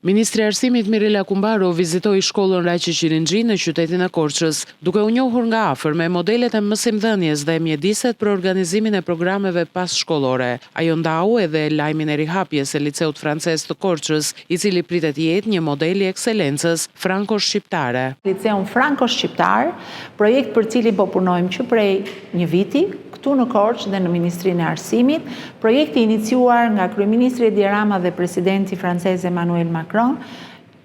Ministri i Arsimit Mirela Kumbaro vizitoi shkollën Raqi Qirinxhi në qytetin e Korçës, duke u njohur nga afër me modelet e mësimdhënies dhe mjediset për organizimin e programeve passhkollore. Ajo ndau edhe lajmin e rihapjes së liceut francez të Korçës, i cili pritet jetë një model i ekselencës franko-shqiptare. Liceun franko-shqiptar, projekt për cilin po punojmë që prej një viti, këtu në Korçë dhe në Ministrinë e Arsimit, projekti iniciuar nga Kryeministri Edi Rama dhe Presidenti francez Emmanuel Macron,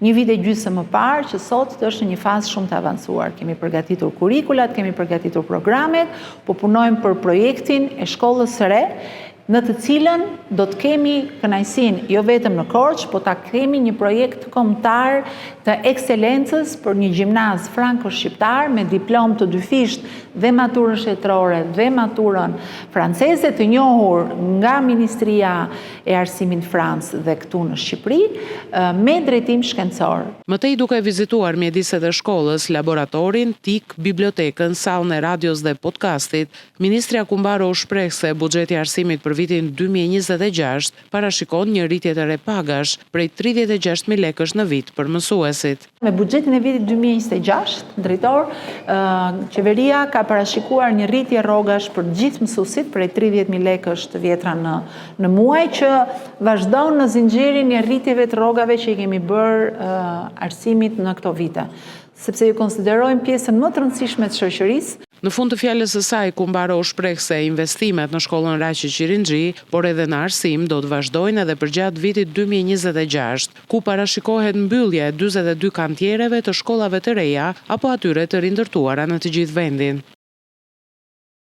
një vit e gjysmë më parë që sot është në një fazë shumë të avancuar. Kemi përgatitur kurrikulat, kemi përgatitur programet, po punojmë për projektin e shkollës së re, në të cilën do të kemi kënaqësinë jo vetëm në Korçë, po ta kemi një projekt kombëtar të ekselencës për një gjimnaz franko-shqiptar me diplomë të dyfisht dhe maturën shtetërore dhe maturën franceze, të njohur nga Ministria e Arsimit Francë dhe këtu në Shqipëri, me drejtim shkencor. Mëtej duke vizituar mjediset e shkollës, laboratorin, TIK, bibliotekën, sallën e radios dhe podcastit, Ministria Kumbaro u shpreh se buxheti i arsimit për vitin 2026 parashikon një rritje të re pagash prej 36.000 lekësh në vit për mësuesit. Me buxhetin e vitit 2026, drejtor, qeveria ka parashikuar një rritje rrogash për gjithë mësuesit prej 30.000 lekësh të vjetra në muaj, që vazhdon në zinxhirin e rritjeve të rrogave që i kemi bërë arsimit në këto vite, sepse ju konsiderojmë pjesën më të rëndësishme të shoqërisë. Në fund të fjalës së saj, Kumbaro u shpreh se investimet në shkollën Raqi Qirinxhi, por edhe në arsim, do të vazhdojnë edhe përgjatë vitit 2026, ku parashikohet mbyllja e 42 kantiereve të shkollave të reja apo atyre të rindërtuara në të gjithë vendin.